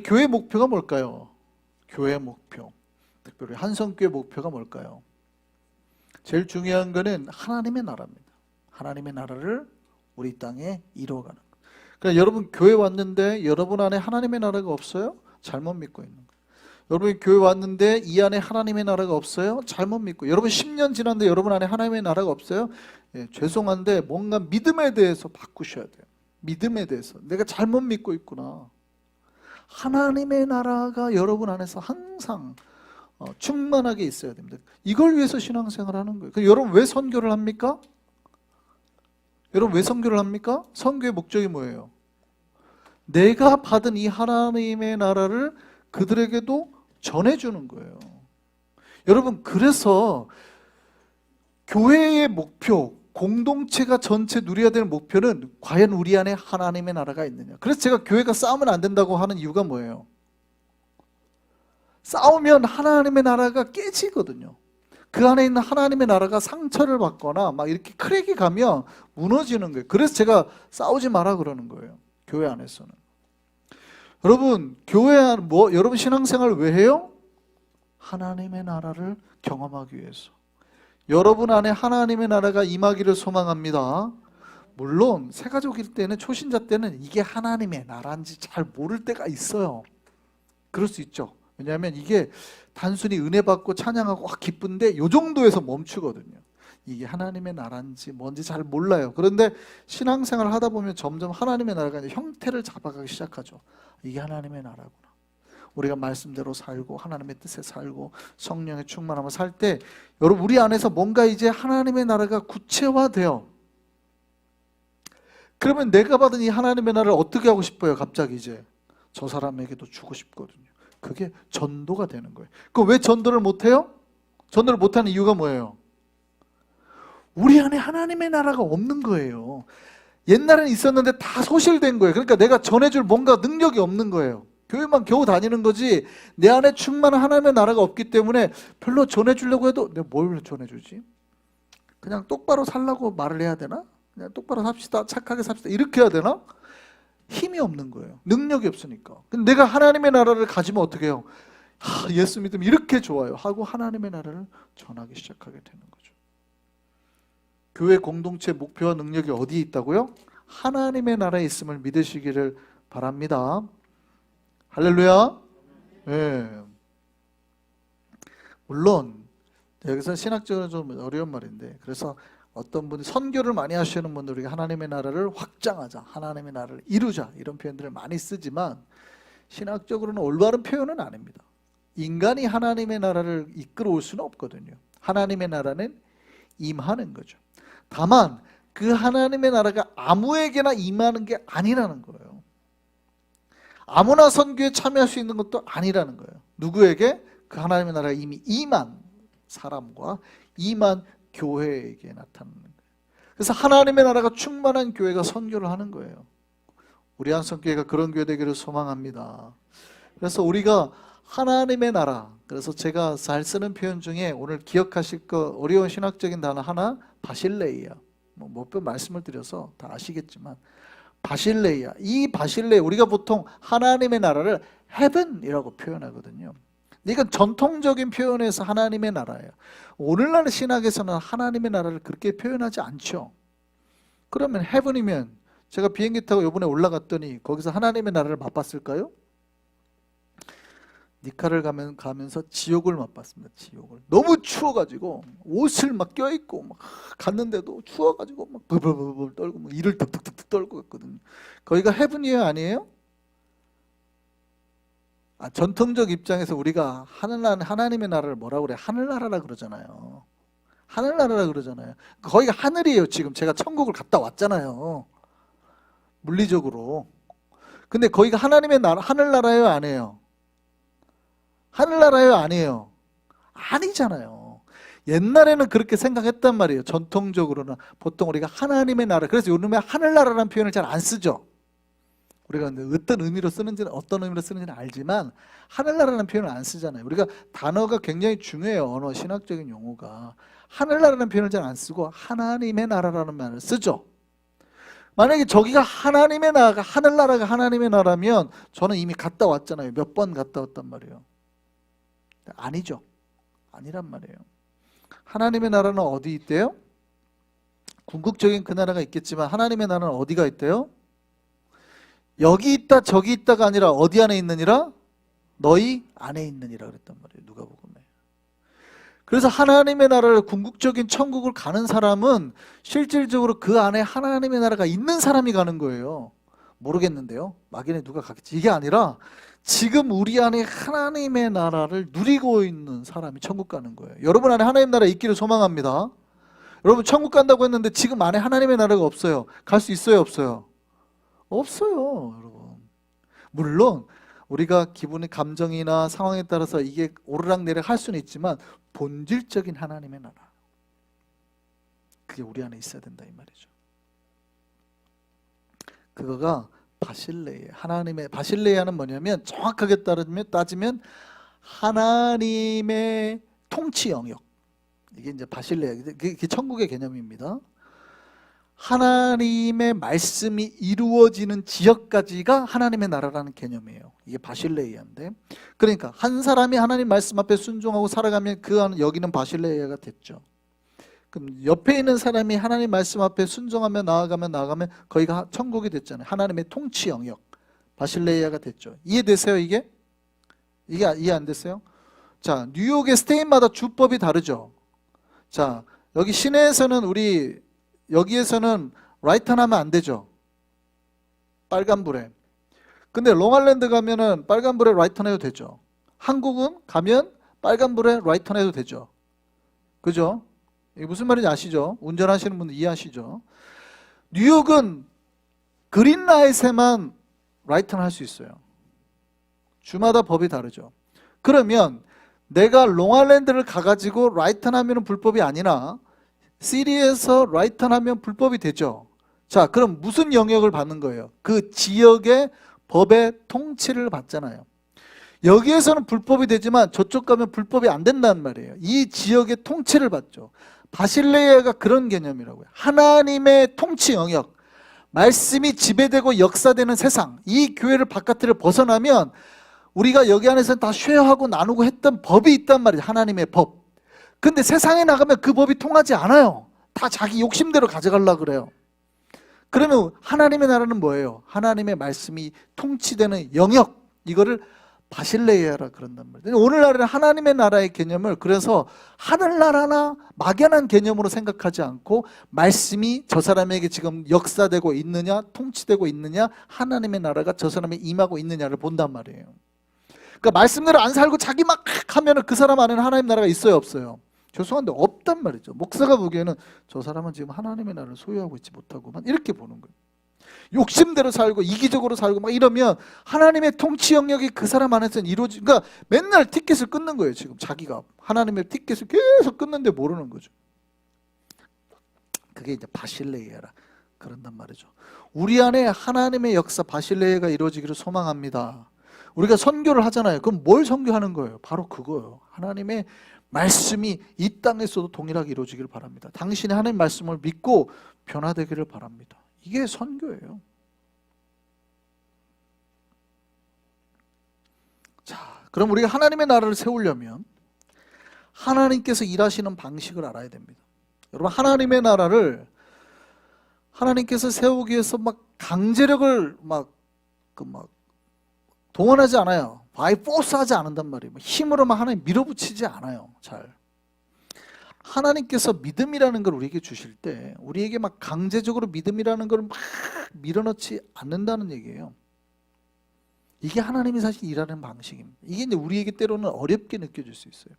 교회의 목표가 뭘까요? 교회의 목표, 특별히 한성교회 목표가 뭘까요? 제일 중요한 거는 하나님의 나라입니다. 하나님의 나라를 우리 땅에 이루어가는 것. 그러니까 여러분 교회 왔는데 여러분 안에 하나님의 나라가 없어요? 잘못 믿고 있는 거예요. 여러분 교회 왔는데 이 안에 하나님의 나라가 없어요? 잘못 믿고. 여러분 10년 지났는데 여러분 안에 하나님의 나라가 없어요? 예, 죄송한데 뭔가 믿음에 대해서 바꾸셔야 돼요. 믿음에 대해서 내가 잘못 믿고 있구나. 하나님의 나라가 여러분 안에서 항상 충만하게 있어야 됩니다. 이걸 위해서 신앙생활을 하는 거예요. 여러분 왜 선교를 합니까? 여러분 왜 선교를 합니까? 선교의 목적이 뭐예요? 내가 받은 이 하나님의 나라를 그들에게도 전해주는 거예요. 여러분 그래서 교회의 목표, 공동체가 전체 누려야 되는 목표는 과연 우리 안에 하나님의 나라가 있느냐. 그래서 제가 교회가 싸우면 안 된다고 하는 이유가 뭐예요? 싸우면 하나님의 나라가 깨지거든요. 그 안에 있는 하나님의 나라가 상처를 받거나 막 이렇게 크랙이 가면 무너지는 거예요. 그래서 제가 싸우지 마라 그러는 거예요. 교회 안에서는. 여러분 교회 안 여러분 신앙생활 왜 해요? 하나님의 나라를 경험하기 위해서. 여러분 안에 하나님의 나라가 임하기를 소망합니다. 물론 새가족일 때는, 초신자 때는 이게 하나님의 나라인지 잘 모를 때가 있어요. 그럴 수 있죠. 왜냐하면 이게 단순히 은혜 받고 찬양하고 기쁜데 이 정도에서 멈추거든요. 이게 하나님의 나라인지 뭔지 잘 몰라요. 그런데 신앙생활을 하다 보면 점점 하나님의 나라가 이제 형태를 잡아가기 시작하죠. 이게 하나님의 나라구나. 우리가 말씀대로 살고 하나님의 뜻에 살고 성령의 충만함을 살 때 여러분 우리 안에서 뭔가 이제 하나님의 나라가 구체화돼요. 그러면 내가 받은 이 하나님의 나라를 어떻게 하고 싶어요? 갑자기 이제 저 사람에게도 주고 싶거든요. 그게 전도가 되는 거예요. 그럼 왜 전도를 못해요? 전도를 못하는 이유가 뭐예요? 우리 안에 하나님의 나라가 없는 거예요. 옛날에는 있었는데 다 소실된 거예요. 그러니까 내가 전해줄 뭔가 능력이 없는 거예요. 교회만 겨우 다니는 거지 내 안에 충만한 하나님의 나라가 없기 때문에 별로 전해주려고 해도 내가 뭘 전해주지? 그냥 똑바로 살라고 말을 해야 되나? 그냥 똑바로 삽시다, 착하게 삽시다 이렇게 해야 되나? 힘이 없는 거예요. 능력이 없으니까. 근데 내가 하나님의 나라를 가지면 어떻게 해요? 예수 믿으면 이렇게 좋아요 하고 하나님의 나라를 전하기 시작하게 되는 거죠. 교회 공동체 목표와 능력이 어디에 있다고요? 하나님의 나라에 있음을 믿으시기를 바랍니다. 할렐루야. 네. 물론 여기서 신학적으로 좀 어려운 말인데, 그래서 어떤 분이 선교를 많이 하시는 분들이 하나님의 나라를 확장하자, 하나님의 나라를 이루자 이런 표현들을 많이 쓰지만 신학적으로는 올바른 표현은 아닙니다. 인간이 하나님의 나라를 이끌어올 수는 없거든요. 하나님의 나라는 임하는 거죠. 다만 그 하나님의 나라가 아무에게나 임하는 게 아니라는 거예요. 아무나 선교에 참여할 수 있는 것도 아니라는 거예요. 누구에게? 그 하나님의 나라가 이미 임한 사람과 임한 교회에게 나타나는 거예요. 그래서 하나님의 나라가 충만한 교회가 선교를 하는 거예요. 우리 한성교회가 그런 교회 되기를 소망합니다. 그래서 우리가 하나님의 나라, 그래서 제가 잘 쓰는 표현 중에 오늘 기억하실 거 어려운 신학적인 단어 하나, 바실레이야. 몇 번 말씀을 드려서 다 아시겠지만 바실레이야. 이 바실레이야, 우리가 보통 하나님의 나라를 헤븐이라고 표현하거든요. 이건 전통적인 표현에서 하나님의 나라예요. 오늘날 신학에서는 하나님의 나라를 그렇게 표현하지 않죠. 그러면 헤븐이면 제가 비행기 타고 이번에 올라갔더니 거기서 하나님의 나라를 맛봤을까요? 니카를 가면서 지옥을 맛봤습니다. 지옥을. 너무 추워가지고 옷을 막 껴입고 막 갔는데도 추워가지고 막 벌벌벌 떨고 막 이를 득득득 떨고 갔거든요. 거기가 헤븐이에요, 아니에요? 전통적 입장에서 우리가 하나님의 나라를 뭐라고 그래? 하늘나라라 그러잖아요. 하늘나라라 그러잖아요. 거기가 하늘이에요. 지금 제가 천국을 갔다 왔잖아요. 물리적으로. 근데 거기가 하나님의 나라, 하늘나라예요, 아니에요? 하늘나라예요, 아니에요? 아니잖아요. 옛날에는 그렇게 생각했단 말이에요. 전통적으로는 보통 우리가 하나님의 나라, 그래서 요즘에 하늘나라라는 표현을 잘 안 쓰죠. 우리가 어떤 의미로 쓰는지는 알지만 하늘나라라는 표현을 안 쓰잖아요. 우리가 단어가 굉장히 중요해요. 언어, 신학적인 용어가. 하늘나라라는 표현을 잘 안 쓰고 하나님의 나라라는 말을 쓰죠. 만약에 저기가 하나님의 나라가 하늘나라가 하나님의 나라면 저는 이미 갔다 왔잖아요. 몇 번 갔다 왔단 말이에요. 아니죠. 아니란 말이에요. 하나님의 나라는 어디 있대요? 궁극적인 그 나라가 있겠지만 하나님의 나라는 어디가 있대요? 여기 있다 저기 있다가 아니라 어디 안에 있느니라? 너희 안에 있느니라 그랬단 말이에요. 누가복음에. 그래서 하나님의 나라를 궁극적인 천국을 가는 사람은 실질적으로 그 안에 하나님의 나라가 있는 사람이 가는 거예요. 모르겠는데요. 막연히 누가 가겠지. 이게 아니라 지금 우리 안에 하나님의 나라를 누리고 있는 사람이 천국 가는 거예요. 여러분 안에 하나님 나라 있기를 소망합니다. 여러분 천국 간다고 했는데 지금 안에 하나님의 나라가 없어요. 갈 수 있어요, 없어요? 없어요, 여러분. 물론 우리가 기분의 감정이나 상황에 따라서 이게 오르락내리락 할 수는 있지만 본질적인 하나님의 나라, 그게 우리 안에 있어야 된다 이 말이죠. 그거가 바실레이에요. 하나님의 바실레이아는 뭐냐면 정확하게 따지면 하나님의 통치 영역. 이게 이제 바실레이아, 그게 천국의 개념입니다. 하나님의 말씀이 이루어지는 지역까지가 하나님의 나라라는 개념이에요. 이게 바실레이아인데, 그러니까 한 사람이 하나님 말씀 앞에 순종하고 살아가면 그 안은 여기는 바실레이아가 됐죠. 그럼 옆에 있는 사람이 하나님 말씀 앞에 순종하며 나아가면 거기가 천국이 됐잖아요. 하나님의 통치 영역, 바실레이아가 됐죠. 이해되세요? 이게 이해 안 됐어요? 자, 뉴욕의 스테인마다 주법이 다르죠. 자, 여기 시내에서는 여기에서는 라이턴 하면 안 되죠. 빨간불에. 근데 롱아일랜드 가면은 빨간불에 라이턴 해도 되죠. 한국은 가면 빨간불에 라이턴 해도 되죠. 그죠? 이게 무슨 말인지 아시죠? 운전하시는 분들 이해하시죠? 뉴욕은 그린라이트에만 라이턴 할 수 있어요. 주마다 법이 다르죠. 그러면 내가 롱아일랜드를 가가지고 라이턴 하면 불법이 아니라 시리에서 라이턴 하면 불법이 되죠. 자, 그럼 무슨 영역을 받는 거예요? 그 지역의 법의 통치를 받잖아요. 여기에서는 불법이 되지만 저쪽 가면 불법이 안 된다는 말이에요. 이 지역의 통치를 받죠. 바실레이아가 그런 개념이라고요. 하나님의 통치 영역, 말씀이 지배되고 역사되는 세상, 이 교회를 바깥을 벗어나면 우리가 여기 안에서 다 쉐어하고 나누고 했던 법이 있단 말이에요. 하나님의 법. 근데 세상에 나가면 그 법이 통하지 않아요. 다 자기 욕심대로 가져가려고 그래요. 그러면 하나님의 나라는 뭐예요? 하나님의 말씀이 통치되는 영역, 이거를 바실레이아라 그런단 말이에요. 오늘날에는 하나님의 나라의 개념을 그래서 하늘나라나 막연한 개념으로 생각하지 않고 말씀이 저 사람에게 지금 역사되고 있느냐, 통치되고 있느냐, 하나님의 나라가 저 사람에 임하고 있느냐를 본단 말이에요. 그러니까 말씀대로 안 살고 자기 막 하면 그 사람 안에는 하나님 나라가 있어요, 없어요? 죄송한데 없단 말이죠. 목사가 보기에는 저 사람은 지금 하나님의 나라를 소유하고 있지 못하고만 이렇게 보는 거예요. 욕심대로 살고 이기적으로 살고 막 이러면 하나님의 통치 영역이 그 사람 안에서는 그러니까 맨날 티켓을 끊는 거예요. 지금 자기가 하나님의 티켓을 계속 끊는데 모르는 거죠. 그게 이제 바실레이아라 그런단 말이죠. 우리 안에 하나님의 역사 바실레이아가 이루어지기를 소망합니다. 우리가 선교를 하잖아요. 그럼 뭘 선교하는 거예요? 바로 그거예요. 하나님의 말씀이 이 땅에서도 동일하게 이루어지기를 바랍니다. 당신이 하나님 말씀을 믿고 변화되기를 바랍니다. 이게 선교예요. 자, 그럼 우리가 하나님의 나라를 세우려면 하나님께서 일하시는 방식을 알아야 됩니다. 여러분, 하나님의 나라를 하나님께서 세우기 위해서 막 강제력을 동원하지 않아요. 바이 포스 하지 않는단 말이에요. 힘으로만 하나님 밀어붙이지 않아요. 잘. 하나님께서 믿음이라는 걸 우리에게 주실 때 우리에게 막 강제적으로 믿음이라는 걸 막 밀어넣지 않는다는 얘기예요. 이게 하나님이 사실 일하는 방식입니다. 이게 이제 우리에게 때로는 어렵게 느껴질 수 있어요.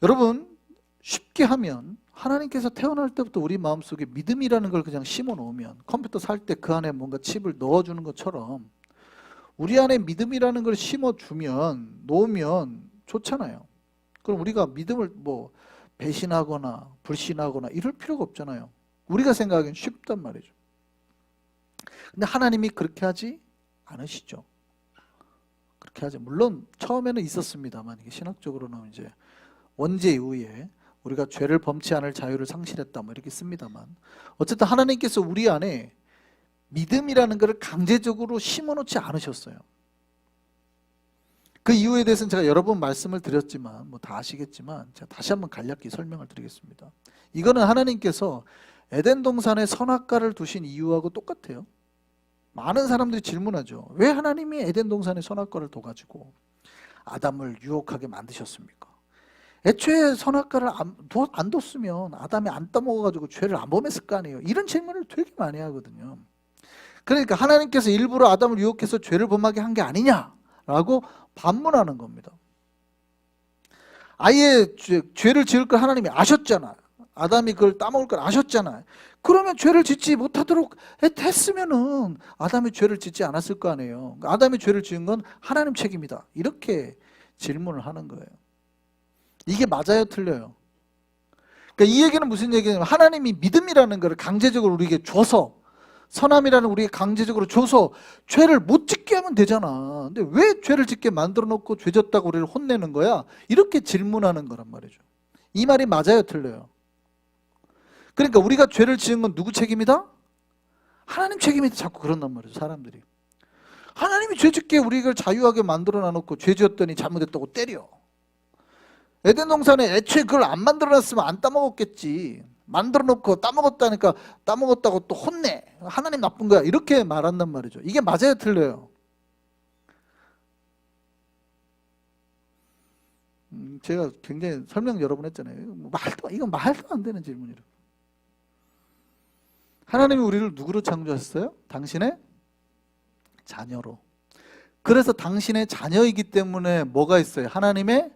여러분, 쉽게 하면 하나님께서 태어날 때부터 우리 마음속에 믿음이라는 걸 그냥 심어 놓으면 컴퓨터 살 때 그 안에 뭔가 칩을 넣어주는 것처럼 우리 안에 믿음이라는 걸 심어주면 놓으면 좋잖아요. 그럼 우리가 믿음을 배신하거나 불신하거나 이럴 필요가 없잖아요. 우리가 생각하기엔 쉽단 말이죠. 근데 하나님이 그렇게 하지 않으시죠. 그렇게 하지. 물론 처음에는 있었습니다만 이게 신학적으로는 이제 원죄 이후에 우리가 죄를 범치 않을 자유를 상실했다 뭐 이렇게 씁니다만, 어쨌든 하나님께서 우리 안에 믿음이라는 것을 강제적으로 심어놓지 않으셨어요. 그 이유에 대해서는 제가 여러 번 말씀을 드렸지만 뭐 다 아시겠지만 제가 다시 한번 간략히 설명을 드리겠습니다. 이거는 하나님께서 에덴 동산에 선악과를 두신 이유하고 똑같아요. 많은 사람들이 질문하죠. 왜 하나님이 에덴 동산에 선악과를 둬가지고 아담을 유혹하게 만드셨습니까? 애초에 선악과를 안 뒀으면 아담이 안 따먹어가지고 죄를 안 범했을 거 아니에요. 이런 질문을 되게 많이 하거든요. 그러니까 하나님께서 일부러 아담을 유혹해서 죄를 범하게 한 게 아니냐라고 반문하는 겁니다. 아예 죄를 지을 걸 하나님이 아셨잖아요. 아담이 그걸 따먹을 걸 아셨잖아요. 그러면 죄를 짓지 못하도록 했으면은 아담이 죄를 짓지 않았을 거 아니에요. 아담이 죄를 지은 건 하나님 책임이다. 이렇게 질문을 하는 거예요. 이게 맞아요, 틀려요? 그러니까 이 얘기는 무슨 얘기냐면 하나님이 믿음이라는 걸 강제적으로 우리에게 줘서, 선함이라는 우리에게 강제적으로 줘서 죄를 못 짓게 하면 되잖아. 근데 왜 죄를 짓게 만들어 놓고 죄 졌다고 우리를 혼내는 거야? 이렇게 질문하는 거란 말이죠. 이 말이 맞아요, 틀려요? 그러니까 우리가 죄를 지은 건 누구 책임이다? 하나님 책임이다. 자꾸 그런단 말이죠, 사람들이. 하나님이 죄 짓게 우리를 자유하게 만들어 놔놓고 죄 지었더니 잘못했다고 때려. 에덴 동산에 애초에 그걸 안 만들어 놨으면 안 따먹었겠지. 만들어 놓고 따먹었다니까 따먹었다고 또 혼내. 하나님 나쁜 거야. 이렇게 말한단 말이죠. 이게 맞아요, 틀려요? 제가 굉장히 설명 여러 번 했잖아요. 이건 말도 안 되는 질문이라고. 하나님이 우리를 누구로 창조하셨어요? 당신의 자녀로. 그래서 당신의 자녀이기 때문에 뭐가 있어요? 하나님의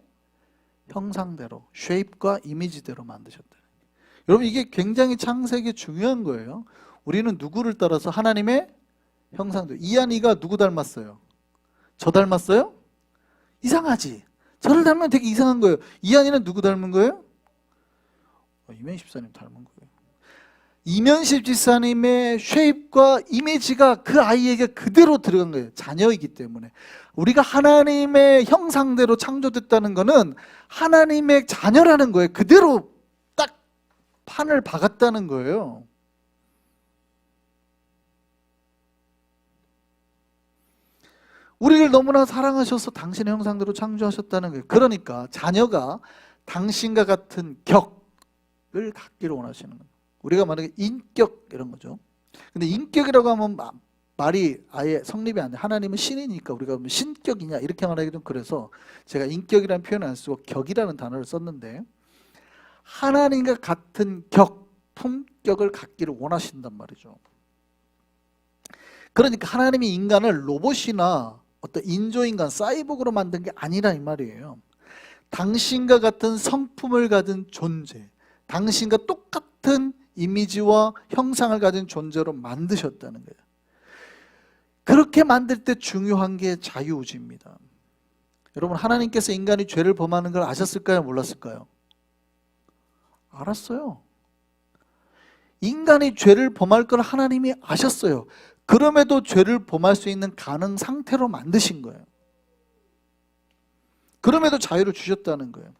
형상대로, 쉐입과 이미지대로 만드셨다. 여러분, 이게 굉장히 창세기에 중요한 거예요. 우리는 누구를 따라서? 하나님의 형상대로. 이한이가 누구 닮았어요? 저 닮았어요? 이상하지? 저를 닮으면 되게 이상한 거예요. 이한이는 누구 닮은 거예요? 이면식 집사님 닮은 거예요. 이면식 집사님의 쉐입과 이미지가 그 아이에게 그대로 들어간 거예요. 자녀이기 때문에. 우리가 하나님의 형상대로 창조됐다는 거는 하나님의 자녀라는 거예요. 그대로 딱 판을 박았다는 거예요. 우리를 너무나 사랑하셔서 당신의 형상대로 창조하셨다는 거예요. 그러니까 자녀가 당신과 같은 격을 갖기를 원하시는 거예요. 우리가 만약에 인격 이런 거죠. 근데 인격이라고 하면 말이 아예 성립이 안 돼. 하나님은 신이니까 우리가 신격이냐 이렇게 말하기 좀 그래서 제가 인격이라는 표현을 안 쓰고 격이라는 단어를 썼는데, 하나님과 같은 격, 품격을 갖기를 원하신단 말이죠. 그러니까 하나님이 인간을 로봇이나 어떤 인조인간, 사이보그로 만든 게 아니라 이 말이에요. 당신과 같은 성품을 가진 존재, 당신과 똑같은 이미지와 형상을 가진 존재로 만드셨다는 거예요. 그렇게 만들 때 중요한 게 자유의지입니다. 여러분, 하나님께서 인간이 죄를 범하는 걸 아셨을까요? 몰랐을까요? 알았어요. 인간이 죄를 범할 걸 하나님이 아셨어요. 그럼에도 죄를 범할 수 있는 가능 상태로 만드신 거예요. 그럼에도 자유를 주셨다는 거예요.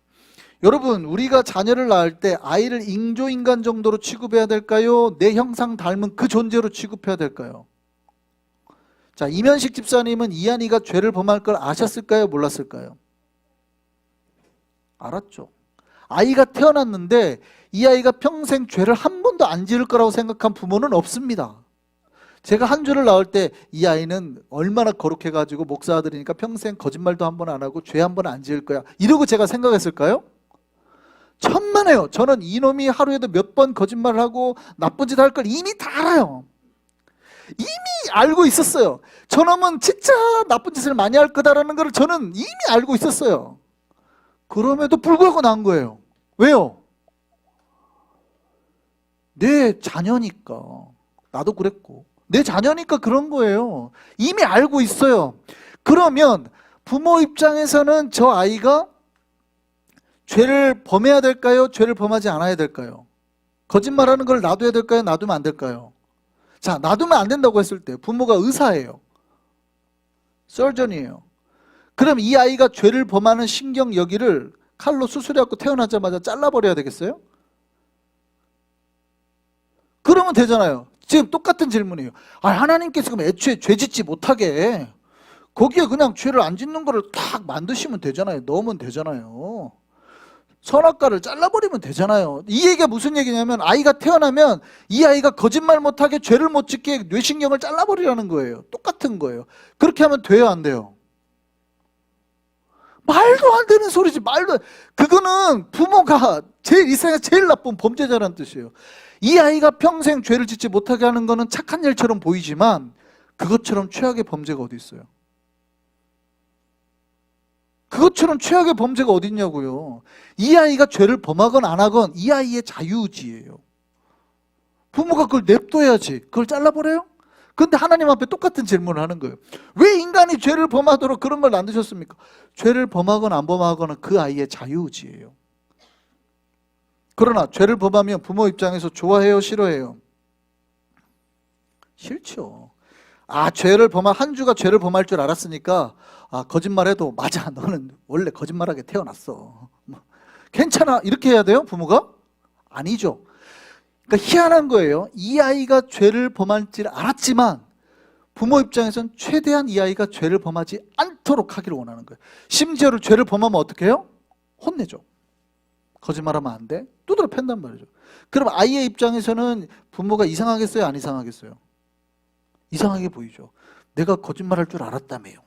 여러분, 우리가 자녀를 낳을 때 아이를 인조인간 정도로 취급해야 될까요? 내 형상 닮은 그 존재로 취급해야 될까요? 자, 이면식 집사님은 이한이가 죄를 범할 걸 아셨을까요? 몰랐을까요? 알았죠. 아이가 태어났는데 이 아이가 평생 죄를 한 번도 안 지을 거라고 생각한 부모는 없습니다. 제가 한 주를 낳을 때 이 아이는 얼마나 거룩해가지고 목사 아들이니까 평생 거짓말도 한 번 안 하고 죄 한 번 안 지을 거야, 이러고 제가 생각했을까요? 천만에요. 저는 이놈이 하루에도 몇 번 거짓말을 하고 나쁜 짓 할 걸 이미 다 알아요. 이미 알고 있었어요. 저놈은 진짜 나쁜 짓을 많이 할 거다라는 걸 저는 이미 알고 있었어요. 그럼에도 불구하고 난 거예요. 왜요? 내 자녀니까. 나도 그랬고. 내 자녀니까 그런 거예요. 이미 알고 있어요. 그러면 부모 입장에서는 저 아이가 죄를 범해야 될까요? 죄를 범하지 않아야 될까요? 거짓말하는 걸 놔둬야 될까요? 놔두면 안 될까요? 자, 놔두면 안 된다고 했을 때 부모가 의사예요. 서전이에요. 그럼 이 아이가 죄를 범하는 신경 여기를 칼로 수술해갖고 태어나자마자 잘라버려야 되겠어요? 그러면 되잖아요. 지금 똑같은 질문이에요. 하나님께서 그럼 애초에 죄 짓지 못하게 거기에 그냥 죄를 안 짓는 거를 탁 만드시면 되잖아요. 넣으면 되잖아요. 선악과를 잘라버리면 되잖아요. 이 얘기가 무슨 얘기냐면 아이가 태어나면 이 아이가 거짓말 못하게 죄를 못 짓게 뇌신경을 잘라버리라는 거예요. 똑같은 거예요. 그렇게 하면 돼요, 안 돼요? 말도 안 되는 소리지. 그거는 부모가 제일 이 세상에 제일 나쁜 범죄자라는 뜻이에요. 이 아이가 평생 죄를 짓지 못하게 하는 거는 착한 일처럼 보이지만 그것처럼 최악의 범죄가 어디 있어요? 그것처럼 최악의 범죄가 어디 있냐고요. 이 아이가 죄를 범하건 안 하건 이 아이의 자유의지예요. 부모가 그걸 냅둬야지. 그걸 잘라버려요? 근데 하나님 앞에 똑같은 질문을 하는 거예요. 왜 인간이 죄를 범하도록 그런 걸 만드셨습니까? 죄를 범하거나 안 범하거나 그 아이의 자유의지예요. 그러나 죄를 범하면 부모 입장에서 좋아해요, 싫어해요? 싫죠. 한 주가 죄를 범할 줄 알았으니까 거짓말해도 맞아, 너는 원래 거짓말하게 태어났어. 괜찮아, 이렇게 해야 돼요, 부모가? 아니죠. 그러니까 희한한 거예요. 이 아이가 죄를 범할 줄 알았지만 부모 입장에서는 최대한 이 아이가 죄를 범하지 않도록 하기를 원하는 거예요. 심지어는 죄를 범하면 어떻게 해요? 혼내죠. 거짓말하면 안 돼. 두드러 팬단 말이죠. 그럼 아이의 입장에서는 부모가 이상하겠어요, 안 이상하겠어요? 이상하게 보이죠. 내가 거짓말할 줄 알았다며요.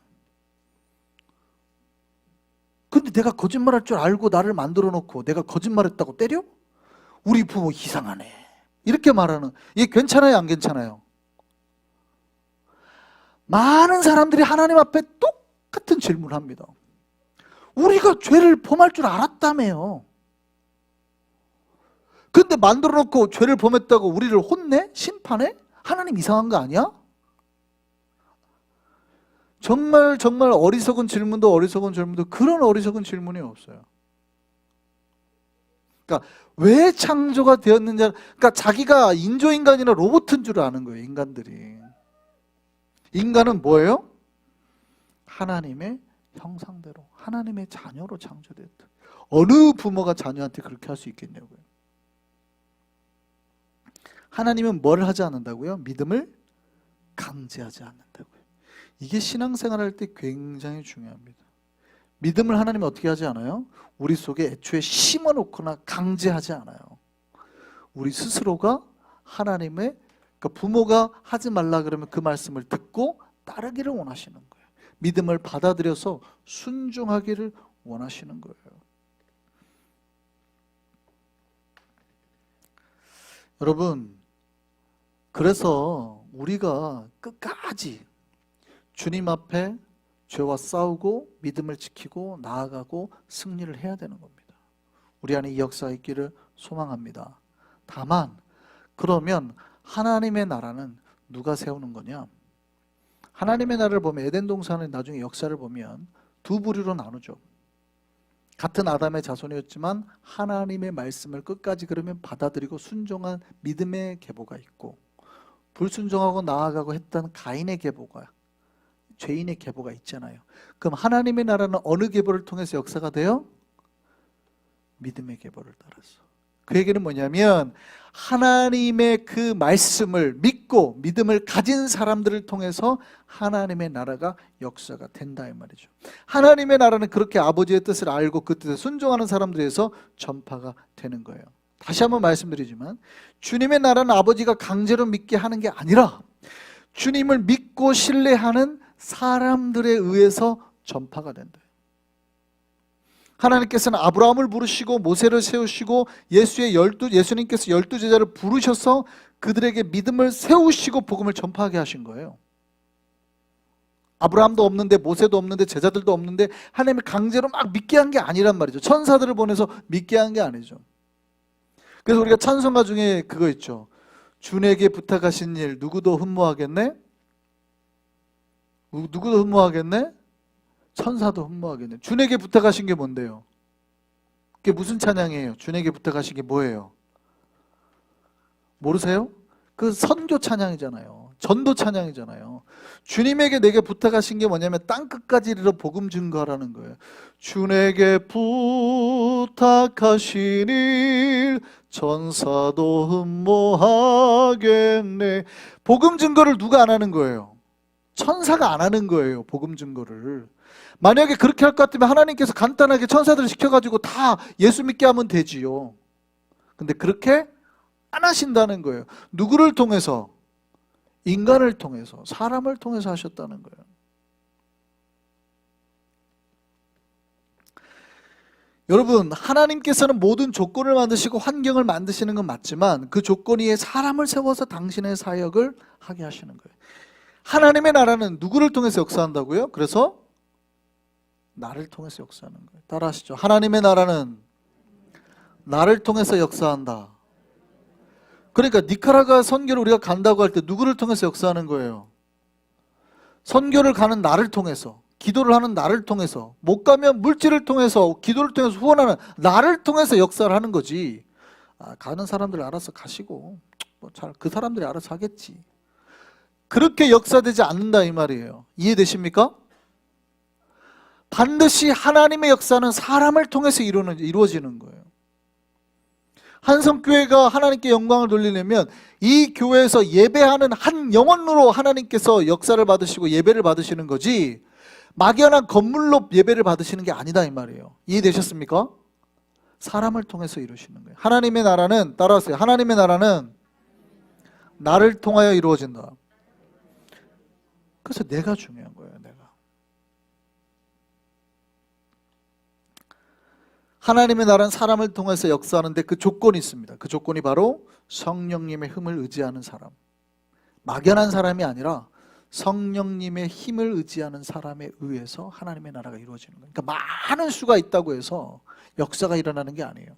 근데 내가 거짓말할 줄 알고 나를 만들어 놓고 내가 거짓말했다고 때려? 우리 부모 이상하네. 이렇게 말하는, 이게 괜찮아요, 안 괜찮아요? 많은 사람들이 하나님 앞에 똑같은 질문을 합니다. 우리가 죄를 범할 줄 알았다며요. 근데 만들어 놓고 죄를 범했다고 우리를 혼내? 심판해? 하나님 이상한 거 아니야? 정말 어리석은 질문도 그런 어리석은 질문이 없어요. 그러니까 왜 창조가 되었는지, 그러니까 자기가 인조인간이나 로봇인 줄 아는 거예요, 인간들이. 인간은 뭐예요? 하나님의 형상대로, 하나님의 자녀로 창조됐다. 어느 부모가 자녀한테 그렇게 할 수 있겠냐고요. 하나님은 뭘 하지 않는다고요? 믿음을 강제하지 않는다고요. 이게 신앙생활 할 때 굉장히 중요합니다. 믿음을 하나님이 어떻게 하지 않아요? 우리 속에 애초에 심어놓거나 강제하지 않아요. 우리 스스로가 하나님의, 그러니까 부모가 하지 말라 그러면 그 말씀을 듣고 따르기를 원하시는 거예요. 믿음을 받아들여서 순종하기를 원하시는 거예요. 여러분, 그래서 우리가 끝까지 주님 앞에 죄와 싸우고 믿음을 지키고 나아가고 승리를 해야 되는 겁니다. 우리 안에 이 역사가 있기를 소망합니다. 다만 그러면 하나님의 나라는 누가 세우는 거냐? 하나님의 나라를 보면 에덴 동산의 나중에 역사를 보면 두 부류로 나누죠. 같은 아담의 자손이었지만 하나님의 말씀을 끝까지 그러면 받아들이고 순종한 믿음의 계보가 있고, 불순종하고 나아가고 했던 가인의 계보가, 죄인의 계보가 있잖아요. 그럼 하나님의 나라는 어느 계보를 통해서 역사가 돼요? 믿음의 계보를 따라서. 그 얘기는 뭐냐면 하나님의 그 말씀을 믿고 믿음을 가진 사람들을 통해서 하나님의 나라가 역사가 된다 이 말이죠. 하나님의 나라는 그렇게 아버지의 뜻을 알고 그 뜻에 순종하는 사람들에서 전파가 되는 거예요. 다시 한번 말씀드리지만 주님의 나라는 아버지가 강제로 믿게 하는 게 아니라 주님을 믿고 신뢰하는 사람들에 의해서 전파가 된다. 하나님께서는 아브라함을 부르시고 모세를 세우시고 예수님께서 12제자를 부르셔서 그들에게 믿음을 세우시고 복음을 전파하게 하신 거예요. 아브라함도 없는데 모세도 없는데 제자들도 없는데 하나님이 강제로 막 믿게 한 게 아니란 말이죠. 천사들을 보내서 믿게 한 게 아니죠. 그래서 우리가 찬송가 중에 그거 있죠. 주에게 부탁하신 일 누구도 흠모하겠네? 누구도 흠모하겠네? 천사도 흠모하겠네. 주에게 부탁하신 게 뭔데요? 그게 무슨 찬양이에요? 주에게 부탁하신 게 뭐예요? 모르세요? 그 선교 찬양이잖아요. 전도 찬양이잖아요. 주님에게 내게 부탁하신 게 뭐냐면 땅끝까지 이르러 복음 증거하라는 거예요. 주에게 부탁하신 일 천사도 흠모하겠네. 복음 증거를 누가 안 하는 거예요? 천사가 안 하는 거예요. 복음 증거를. 만약에 그렇게 할 것 같으면 하나님께서 간단하게 천사들을 시켜가지고 다 예수 믿게 하면 되지요. 근데 그렇게 안 하신다는 거예요. 누구를 통해서? 인간을 통해서, 사람을 통해서 하셨다는 거예요. 여러분, 하나님께서는 모든 조건을 만드시고 환경을 만드시는 건 맞지만 그 조건 위에 사람을 세워서 당신의 사역을 하게 하시는 거예요. 하나님의 나라는 누구를 통해서 역사한다고요? 그래서 나를 통해서 역사하는 거예요. 따라하시죠. 하나님의 나라는 나를 통해서 역사한다. 그러니까 니카라과 선교를 우리가 간다고 할 때 누구를 통해서 역사하는 거예요? 선교를 가는 나를 통해서, 기도를 하는 나를 통해서, 못 가면 물질을 통해서, 기도를 통해서 후원하는 나를 통해서 역사를 하는 거지. 가는 사람들 알아서 가시고 그 사람들이 알아서 하겠지. 그렇게 역사되지 않는다 이 말이에요. 이해되십니까? 반드시 하나님의 역사는 사람을 통해서 이루어지는 거예요. 한성교회가 하나님께 영광을 돌리려면 이 교회에서 예배하는 한 영혼으로 하나님께서 역사를 받으시고 예배를 받으시는 거지 막연한 건물로 예배를 받으시는 게 아니다 이 말이에요. 이해되셨습니까? 사람을 통해서 이루시는 거예요. 하나님의 나라는, 따라하세요. 하나님의 나라는 나를 통하여 이루어진다. 그래서 내가 중요한 거예요. 내가. 하나님의 나라는 사람을 통해서 역사하는데 그 조건이 있습니다. 그 조건이 바로 성령님의 힘을 의지하는 사람. 막연한 사람이 아니라 성령님의 힘을 의지하는 사람에 의해서 하나님의 나라가 이루어지는 거예요. 그러니까 많은 수가 있다고 해서 역사가 일어나는 게 아니에요.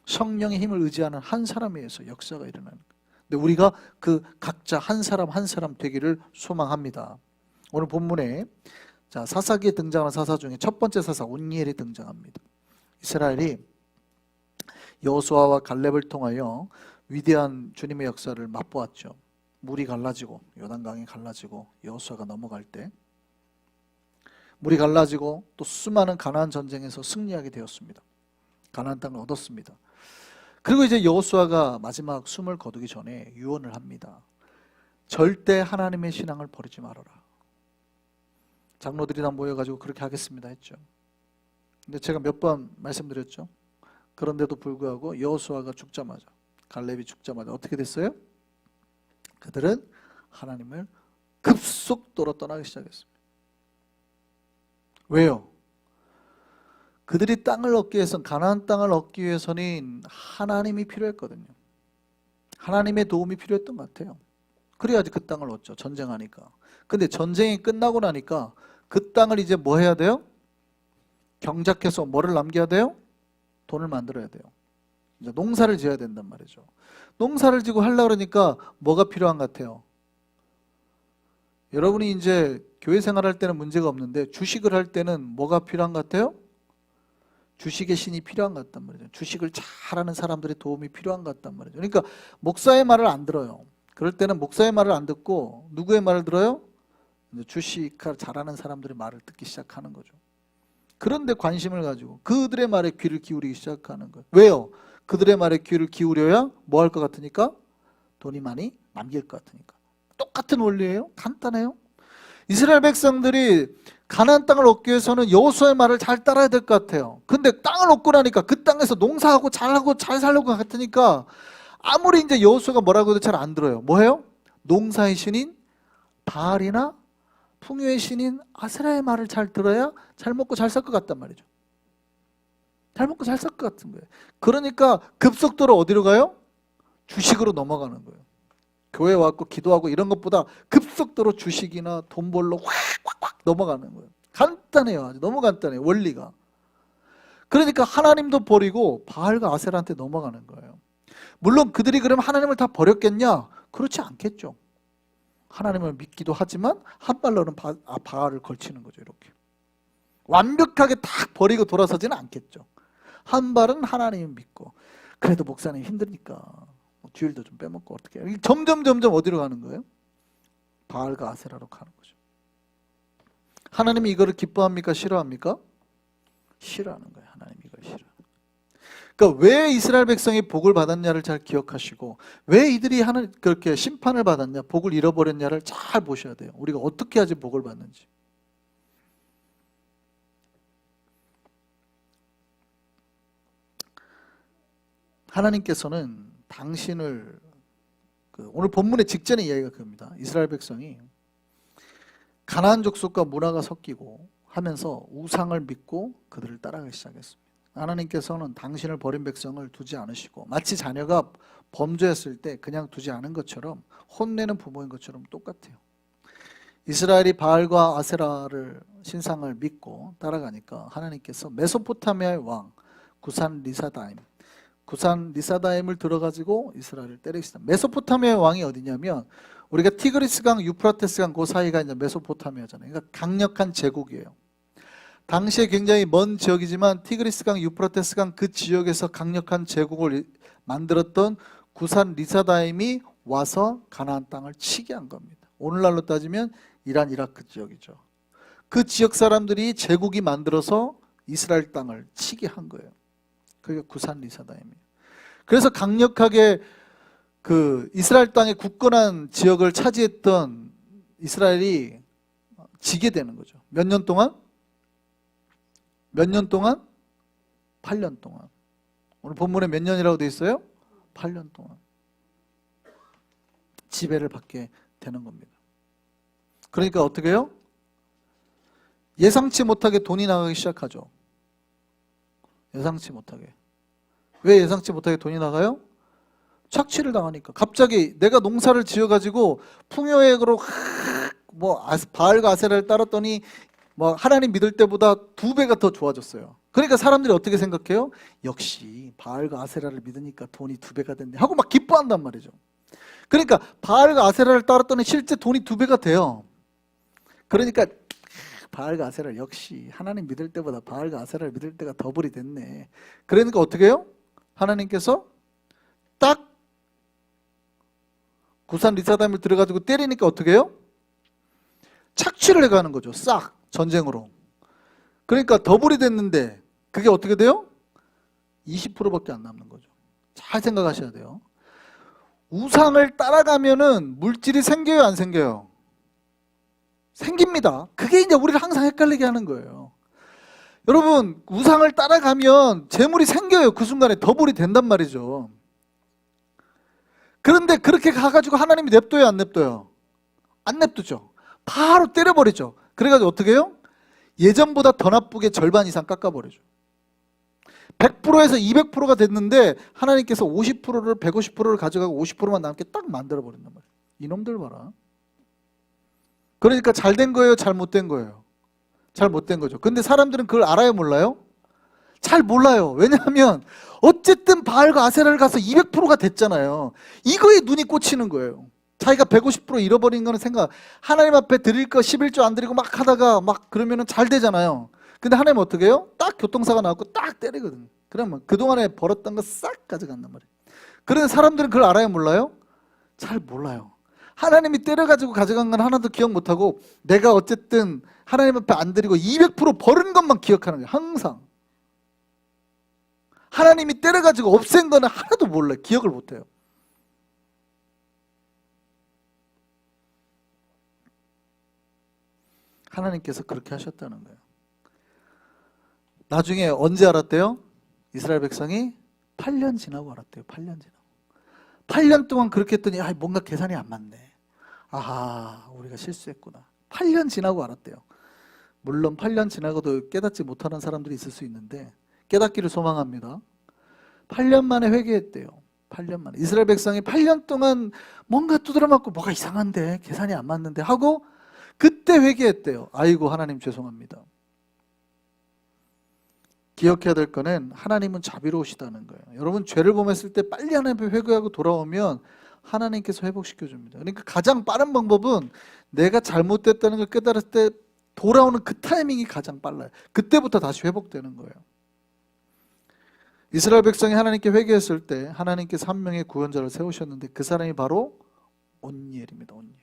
성령의 힘을 의지하는 한 사람에 의해서 역사가 일어나는 거예요. 근데 우리가 그 각자 한 사람 한 사람 되기를 소망합니다. 오늘 본문에 사사기에 등장하는 사사 중에 첫 번째 사사 온니엘이 등장합니다. 이스라엘이 여호수아와 갈렙을 통하여 위대한 주님의 역사를 맛보았죠. 물이 갈라지고 요단강이 갈라지고 여호수아가 넘어갈 때 물이 갈라지고 또 수많은 가나안 전쟁에서 승리하게 되었습니다. 가나안 땅을 얻었습니다. 그리고 이제 여호수아가 마지막 숨을 거두기 전에 유언을 합니다. 절대 하나님의 신앙을 버리지 말아라. 장로들이 다 모여가지고 그렇게 하겠습니다 했죠. 근데 제가 몇 번 말씀드렸죠. 그런데도 불구하고 여호수아가 죽자마자, 갈렙이 죽자마자 어떻게 됐어요? 그들은 하나님을 급속도로 떠나기 시작했습니다. 왜요? 그들이 땅을 얻기 위해서는, 가나안 땅을 얻기 위해서는 하나님이 필요했거든요. 하나님의 도움이 필요했던 것 같아요. 그래야지 그 땅을 얻죠. 전쟁하니까. 근데 전쟁이 끝나고 나니까 그 땅을 이제 뭐 해야 돼요? 경작해서 뭐를 남겨야 돼요? 돈을 만들어야 돼요. 이제 농사를 지어야 된단 말이죠. 농사를 지고 하려고 그러니까 뭐가 필요한 것 같아요? 여러분이 이제 교회 생활할 때는 문제가 없는데 주식을 할 때는 뭐가 필요한 것 같아요? 주식의 신이 필요한 것 같단 말이죠. 주식을 잘하는 사람들의 도움이 필요한 것 같단 말이죠. 그러니까 목사의 말을 안 들어요. 그럴 때는 목사의 말을 안 듣고 누구의 말을 들어요? 주식을 잘하는 사람들의 말을 듣기 시작하는 거죠. 그런데 관심을 가지고 그들의 말에 귀를 기울이기 시작하는 거예요. 왜요? 그들의 말에 귀를 기울여야 뭐 할 것 같으니까? 돈이 많이 남길 것 같으니까. 똑같은 원리예요. 간단해요. 이스라엘 백성들이 가나안 땅을 얻기 위해서는 여호수아의 말을 잘 따라야 될 것 같아요. 근데 땅을 얻고 나니까 그 땅에서 농사하고 잘하고 잘 살려고 같으니까 아무리 이제 여호수아가 뭐라고 해도 잘 안 들어요. 뭐예요? 농사의 신인 바알이나 풍요의 신인 아세라의 말을 잘 들어야 잘 먹고 잘 살 것 같단 말이죠. 잘 먹고 잘 살 것 같은 거예요. 그러니까 급속도로 어디로 가요? 주식으로 넘어가는 거예요. 교회 와서 기도하고 이런 것보다 급속도로 주식이나 돈 벌러 확 넘어가는 거예요. 간단해요. 아주 너무 간단해요. 원리가. 그러니까 하나님도 버리고 바알과 아세라한테 넘어가는 거예요. 물론 그들이 그러면 하나님을 다 버렸겠냐? 그렇지 않겠죠. 하나님을 믿기도 하지만 한 발로는 바알을 걸치는 거죠. 이렇게 완벽하게 딱 버리고 돌아서지는 않겠죠. 한 발은 하나님을 믿고, 그래도 목사님 힘드니까 주일도 좀 빼먹고 어떻게 해요? 점점 어디로 가는 거예요? 바알과 아세라로 가는 거죠. 하나님이 이거를 기뻐합니까? 싫어합니까? 싫어하는 거예요. 하나님이 이걸 싫어하는 거예요. 그러니까 왜 이스라엘 백성이 복을 받았냐를 잘 기억하시고, 왜 이들이 그렇게 심판을 받았냐, 복을 잃어버렸냐를 잘 보셔야 돼요. 우리가 어떻게 해야지 복을 받는지. 하나님께서는 당신을, 오늘 본문의 직전의 이야기가 그겁니다. 이스라엘 백성이 가나안 족속과 문화가 섞이고 하면서 우상을 믿고 그들을 따라가기 시작했습니다. 하나님께서는 당신을 버린 백성을 두지 않으시고, 마치 자녀가 범죄했을 때 그냥 두지 않은 것처럼, 혼내는 부모인 것처럼 똑같아요. 이스라엘이 바알과 아세라를 신상을 믿고 따라가니까 하나님께서 메소포타미아의 왕 구산 리사다임을 들어가지고 이스라엘을 때리기 시작. 메소포타미아의 왕이 어디냐면, 우리가 티그리스강, 유프라테스강 그 사이가 이제 메소포타미아잖아요. 그러니까 강력한 제국이에요. 당시에 굉장히 먼 지역이지만 티그리스강, 유프라테스강 그 지역에서 강력한 제국을 만들었던 구산 리사다임이 와서 가나안 땅을 치게 한 겁니다. 오늘날로 따지면 이란, 이라크 지역이죠. 그 지역 사람들이 제국이 만들어서 이스라엘 땅을 치게 한 거예요. 그게 구산 리사다임이에요. 그래서 강력하게 그 이스라엘 땅의 굳건한 지역을 차지했던 이스라엘이 지게 되는 거죠. 몇 년 동안? 8년 동안. 오늘 본문에 몇 년이라고 되어 있어요? 8년 동안 지배를 받게 되는 겁니다. 그러니까 어떻게 해요? 예상치 못하게 돈이 나가기 시작하죠. 예상치 못하게. 왜 예상치 못하게 돈이 나가요? 착취를 당하니까. 갑자기 내가 농사를 지어가지고 풍요액으로 바알과 아세라를 따랐더니 하나님 믿을 때보다 2배가 더 좋아졌어요. 그러니까 사람들이 어떻게 생각해요? 역시 바알과 아세라를 믿으니까 돈이 2배가 됐네 하고 막 기뻐한단 말이죠. 그러니까 바알과 아세라를 따랐더니 실제 돈이 2배가 돼요. 그러니까 바알과 아세라, 역시 하나님 믿을 때보다 바알과 아세라를 믿을 때가 더블이 됐네. 그러니까 어떻게 해요? 하나님께서 딱 구산 리사다임을 들어가지고 때리니까 어떻게 해요? 착취를 해가는 거죠. 싹 전쟁으로. 그러니까 더블이 됐는데 그게 어떻게 돼요? 20%밖에 안 남는 거죠. 잘 생각하셔야 돼요. 우상을 따라가면은 물질이 생겨요, 안 생겨요? 생깁니다. 그게 이제 우리를 항상 헷갈리게 하는 거예요. 여러분, 우상을 따라가면 재물이 생겨요. 그 순간에 더블이 된단 말이죠. 그런데 그렇게 가가지고 하나님이 냅둬요, 안 냅둬요? 안 냅두죠. 바로 때려버리죠. 그래가지고 어떻게 해요? 예전보다 더 나쁘게 절반 이상 깎아버리죠. 100%에서 200%가 됐는데 하나님께서 50%를 150%를 가져가고 50%만 남게 딱 만들어버린단 말이에요. 이놈들 봐라. 그러니까 잘된 거예요, 잘못된 거예요? 잘못된 거죠. 근데 사람들은 그걸 알아요, 몰라요? 잘 몰라요. 왜냐하면 어쨌든 바알과 아세라를 가서 200%가 됐잖아요. 이거에 눈이 꽂히는 거예요. 자기가 150% 잃어버린 거는 생각, 하나님 앞에 드릴 거 11조 안 드리고 막 하다가 막 그러면은 잘 되잖아요. 근데 하나님 어떻게 해요? 딱 교통사가 나왔고 딱 때리거든. 그러면 그동안에 벌었던 거 싹 가져간단 말이에요. 그런데 사람들은 그걸 알아요, 몰라요? 잘 몰라요. 하나님이 때려가지고 가져간 건 하나도 기억 못하고 내가 어쨌든 하나님 앞에 안 드리고 200% 버는 것만 기억하는 거예요. 항상. 하나님이 때려가지고 없앤 거는 하나도 몰라요. 기억을 못해요. 하나님께서 그렇게 하셨다는 거예요. 나중에 언제 알았대요? 이스라엘 백성이 8년 지나고 알았대요. 8년 지나고. 8년 동안 그렇게 했더니 뭔가 계산이 안 맞네. 아하, 우리가 실수했구나. 8년 지나고 알았대요. 물론 8년 지나고도 깨닫지 못하는 사람들이 있을 수 있는데 깨닫기를 소망합니다. 8년 만에 회개했대요. 8년 만에. 이스라엘 백성이 8년 동안 뭔가 두드러맞고 뭐가 이상한데 계산이 안 맞는데 하고 그때 회개했대요. 아이고 하나님 죄송합니다. 기억해야 될 거는 하나님은 자비로우시다는 거예요. 여러분 죄를 범했을 때 빨리 하나님 앞에 회개하고 돌아오면 하나님께서 회복시켜 줍니다. 그러니까 가장 빠른 방법은 내가 잘못됐다는 걸 깨달았을 때 돌아오는 그 타이밍이 가장 빨라요. 그때부터 다시 회복되는 거예요. 이스라엘 백성이 하나님께 회개했을 때 하나님께서 한 명의 구원자를 세우셨는데 그 사람이 바로 온니엘입니다. 온니엘.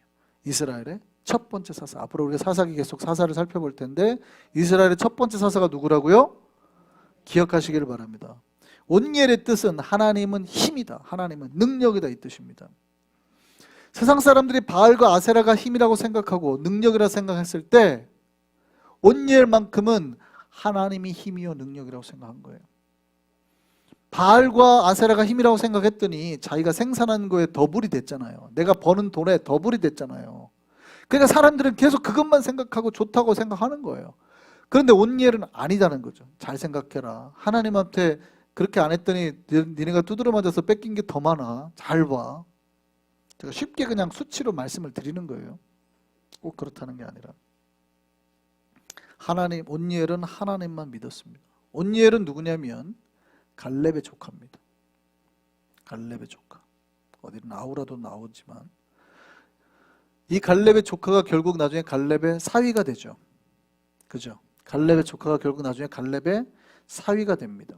이스라엘의 첫 번째 사사. 앞으로 우리가 사사기 계속 사사를 살펴볼 텐데 이스라엘의 첫 번째 사사가 누구라고요? 기억하시기를 바랍니다. 온니엘의 뜻은 하나님은 힘이다, 하나님은 능력이다 이 뜻입니다. 세상 사람들이 바알과 아세라가 힘이라고 생각하고 능력이라 생각했을 때 온니엘만큼은 하나님이 힘이요 능력이라고 생각한 거예요. 바알과 아세라가 힘이라고 생각했더니 자기가 생산한 거에 더블이 됐잖아요. 내가 버는 돈에 더블이 됐잖아요. 그러니까 사람들은 계속 그것만 생각하고 좋다고 생각하는 거예요. 그런데 온니엘은 아니다는 거죠. 잘 생각해라. 하나님한테 그렇게 안 했더니 니네가 두드려 맞아서 뺏긴 게 더 많아. 잘 봐. 제가 쉽게 그냥 수치로 말씀을 드리는 거예요. 꼭 그렇다는 게 아니라. 온니엘은 하나님만 믿었습니다. 온니엘은 누구냐면 갈렙의 조카입니다. 갈렙의 조카. 어디 나오라도 나오지만 이 갈렙의 조카가 결국 나중에 갈렙의 사위가 되죠. 그죠? 갈렙의 조카가 결국 나중에 갈렙의 사위가 됩니다.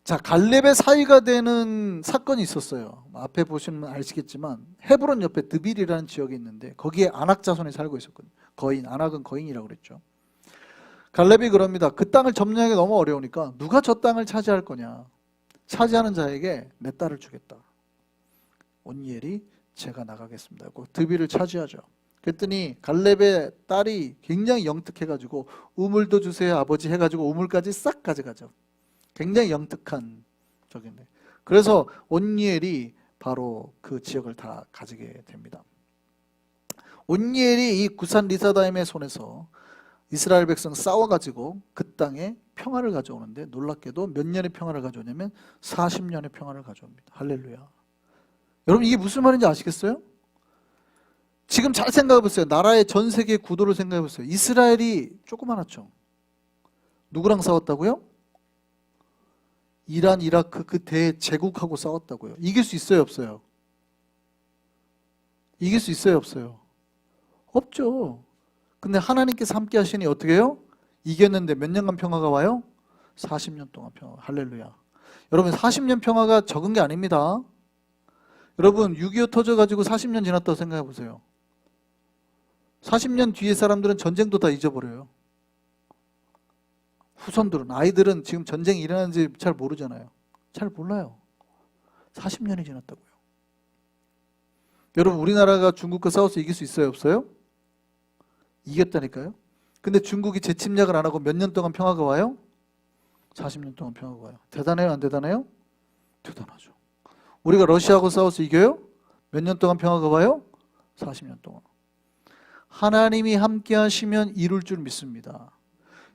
자, 갈렙의 사위가 되는 사건이 있었어요. 앞에 보시면 아시겠지만 헤브론 옆에 드빌이라는 지역이 있는데 거기에 아낙 자손이 살고 있었거든요. 거인, 아낙은 거인이라고 그랬죠. 갈렙이 그럽니다. 그 땅을 점령하기 너무 어려우니까 누가 저 땅을 차지할 거냐. 차지하는 자에게 내 딸을 주겠다. 온니엘이 제가 나가겠습니다. 드빌을 차지하죠. 그랬더니 갈렙의 딸이 굉장히 영특해가지고 우물도 주세요 아버지 해가지고 우물까지 싹 가져가죠. 굉장히 영특한 적인데 그래서 온니엘이 바로 그 지역을 다 가지게 됩니다. 온니엘이 이 구산 리사다임의 손에서 이스라엘 백성 싸워가지고 그 땅에 평화를 가져오는데 놀랍게도 몇 년의 평화를 가져오냐면 40년의 평화를 가져옵니다. 할렐루야. 여러분 이게 무슨 말인지 아시겠어요? 지금 잘 생각해 보세요. 나라의 전 세계 구도를 생각해 보세요. 이스라엘이 조그만했죠. 누구랑 싸웠다고요? 이란, 이라크 그 대제국하고 싸웠다고요. 이길 수 있어요, 없어요? 이길 수 있어요, 없어요? 없죠. 근데 하나님께서 함께 하시니 어떻게 해요? 이겼는데 몇 년간 평화가 와요? 40년 동안 평화. 할렐루야. 여러분 40년 평화가 적은 게 아닙니다. 여러분 6.25 터져가지고 40년 지났다고 생각해 보세요. 40년 뒤에 사람들은 전쟁도 다 잊어버려요. 후손들은, 아이들은 지금 전쟁이 일어나는지 잘 모르잖아요. 잘 몰라요. 40년이 지났다고요. 여러분 우리나라가 중국과 싸워서 이길 수 있어요, 없어요? 이겼다니까요. 근데 중국이 재침략을 안 하고 몇 년 동안 평화가 와요? 40년 동안 평화가 와요. 대단해요, 안 대단해요? 대단하죠. 우리가 러시아하고 싸워서 이겨요? 몇 년 동안 평화가 와요? 40년 동안. 하나님이 함께 하시면 이룰 줄 믿습니다.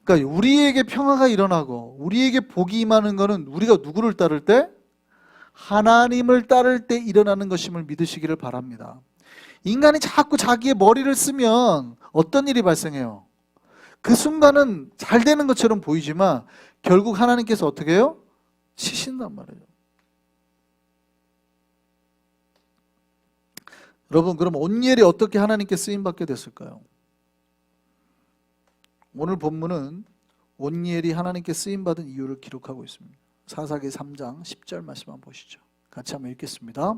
그러니까 우리에게 평화가 일어나고 우리에게 복이 임하는 것은 우리가 누구를 따를 때? 하나님을 따를 때 일어나는 것임을 믿으시기를 바랍니다. 인간이 자꾸 자기의 머리를 쓰면 어떤 일이 발생해요? 그 순간은 잘 되는 것처럼 보이지만 결국 하나님께서 어떻게 해요? 치신단 말이에요. 여러분 그럼 온니엘이 어떻게 하나님께 쓰임받게 됐을까요? 오늘 본문은 온니엘이 하나님께 쓰임받은 이유를 기록하고 있습니다. 사사기 3장 10절 말씀 한번 보시죠. 같이 한번 읽겠습니다.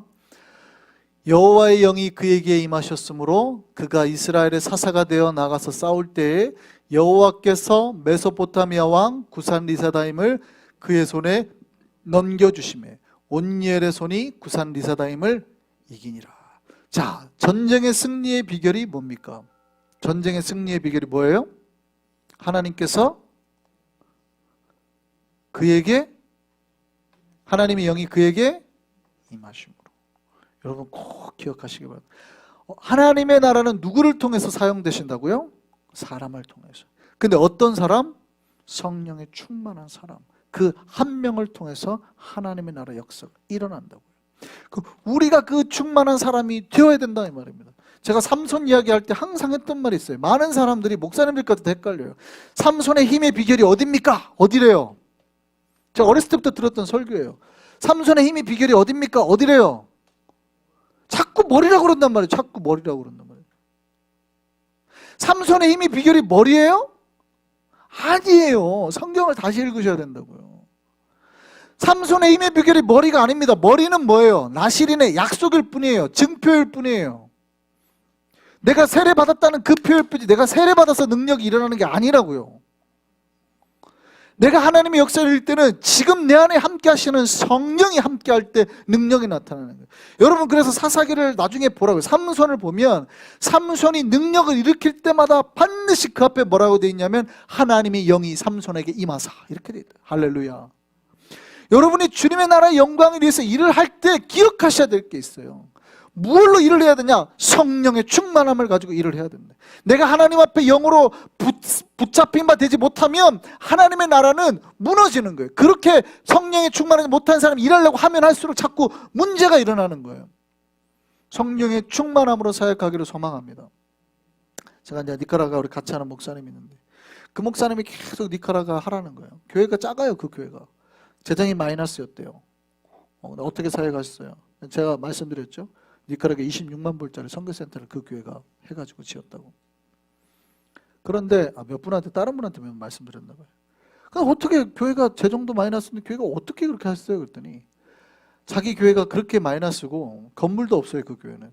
여호와의 영이 그에게 임하셨으므로 그가 이스라엘의 사사가 되어 나가서 싸울 때에 여호와께서 메소포타미아 왕 구산 리사다임을 그의 손에 넘겨주시매 온니엘의 손이 구산 리사다임을 이기니라. 자, 전쟁의 승리의 비결이 뭡니까? 전쟁의 승리의 비결이 뭐예요? 하나님께서 그에게, 하나님의 영이 그에게 임하심으로. 여러분 꼭 기억하시기 바랍니다. 하나님의 나라는 누구를 통해서 사용되신다고요? 사람을 통해서. 근데 어떤 사람? 성령에 충만한 사람. 그 한 명을 통해서 하나님의 나라 역사가 일어난다고요. 우리가 그 충만한 사람이 되어야 된다 이 말입니다. 제가 삼손 이야기할 때 항상 했던 말이 있어요. 많은 사람들이 목사님들까지도 헷갈려요. 삼손의 힘의 비결이 어딥니까? 어디래요? 제가 어렸을 때부터 들었던 설교예요. 삼손의 힘의 비결이 어딥니까? 어디래요? 자꾸 머리라고 그런단 말이에요. 자꾸 머리라고 그런단 말이에요. 삼손의 힘의 비결이 머리예요? 아니에요. 성경을 다시 읽으셔야 된다고요. 삼손의 힘의 비결이 머리가 아닙니다. 머리는 뭐예요? 나실인의 약속일 뿐이에요. 증표일 뿐이에요. 내가 세례받았다는 그 표현뿐이지 내가 세례받아서 능력이 일어나는 게 아니라고요. 내가 하나님의 역사를 일 때는 지금 내 안에 함께 하시는 성령이 함께 할 때 능력이 나타나는 거예요. 여러분, 그래서 사사기를 나중에 보라고요. 삼손을 보면 삼손이 능력을 일으킬 때마다 반드시 그 앞에 뭐라고 되어 있냐면 하나님의 영이 삼손에게 임하사, 이렇게 되어 있다. 할렐루야. 여러분이 주님의 나라의 영광을 위해서 일을 할 때 기억하셔야 될 게 있어요. 무엇로 일을 해야 되냐? 성령의 충만함을 가지고 일을 해야 된다. 내가 하나님 앞에 영으로 붙잡힌 바 되지 못하면 하나님의 나라는 무너지는 거예요. 그렇게 성령의 충만하지 못한 사람이 일하려고 하면 할수록 자꾸 문제가 일어나는 거예요. 성령의 충만함으로 사역하기를 소망합니다. 제가 이제 니카라과 우리 같이 하는 목사님이 있는데 그 목사님이 계속 니카라과 하라는 거예요. 교회가 작아요. 그 교회가 재정이 마이너스였대요. 어떻게 사역하셨어요? 제가 말씀드렸죠. 니카라과 26만 불짜리 선교센터를 그 교회가 해가지고 지었다고. 그런데 몇 분한테 다른 분한테 말씀드렸나 봐요. 그럼 어떻게 교회가 재정도 마이너스인데 교회가 어떻게 그렇게 하셨어요? 그랬더니 자기 교회가 그렇게 마이너스고 건물도 없어요. 그 교회는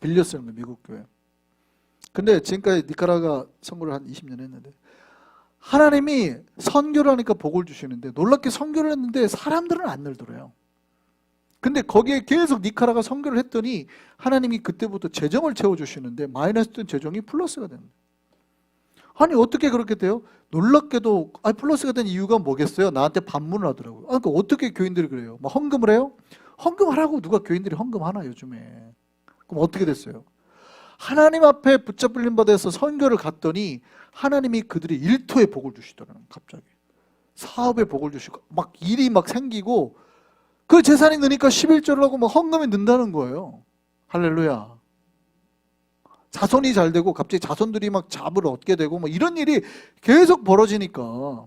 빌려 쓰는 거예요. 미국 교회. 근데 지금까지 니카라과 선교를 한 20년 했는데 하나님이 선교를 하니까 복을 주시는데 놀랍게 선교를 했는데 사람들은 안 늘더래요. 근데 거기에 계속 니카라가 선교를 했더니 하나님이 그때부터 재정을 채워주시는데 마이너스된 재정이 플러스가 됩니다. 아니 어떻게 그렇게 돼요? 놀랍게도 플러스가 된 이유가 뭐겠어요? 나한테 반문을 하더라고요. 그러니까 어떻게 교인들이 그래요? 막 헌금을 해요? 헌금하라고 누가 교인들이 헌금하나 요즘에. 그럼 어떻게 됐어요? 하나님 앞에 붙잡힐 바에서 선교를 갔더니 하나님이 그들이 일터에 복을 주시더라고요. 갑자기 사업에 복을 주시고 막 일이 막 생기고 그 재산이 느니까 11조를 하고 막 헌금이 는다는 거예요. 할렐루야. 자손이 잘 되고 갑자기 자손들이 막 잡을 얻게 되고 뭐 이런 일이 계속 벌어지니까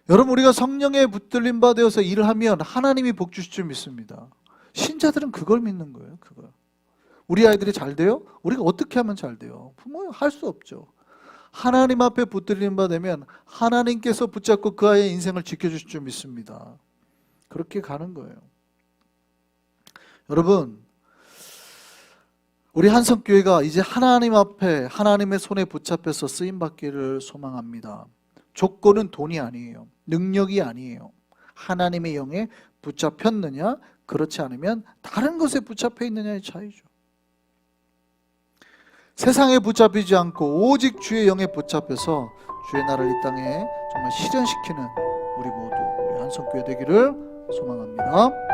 여러분 우리가 성령에 붙들림 바 되어서 일을 하면 하나님이 복 주실 줄 믿습니다. 신자들은 그걸 믿는 거예요. 그거. 우리 아이들이 잘 돼요? 우리가 어떻게 하면 잘 돼요? 부모 할 수 없죠. 하나님 앞에 붙들림 바 되면 하나님께서 붙잡고 그 아이의 인생을 지켜주실 줄 믿습니다. 그렇게 가는 거예요. 여러분 우리 한성교회가 이제 하나님 앞에 하나님의 손에 붙잡혀서 쓰임받기를 소망합니다. 조건은 돈이 아니에요. 능력이 아니에요. 하나님의 영에 붙잡혔느냐 그렇지 않으면 다른 것에 붙잡혀 있느냐의 차이죠. 세상에 붙잡히지 않고 오직 주의 영에 붙잡혀서 주의 나라를 이 땅에 정말 실현시키는 우리 모두 우리 한성교회 되기를 소망합니다.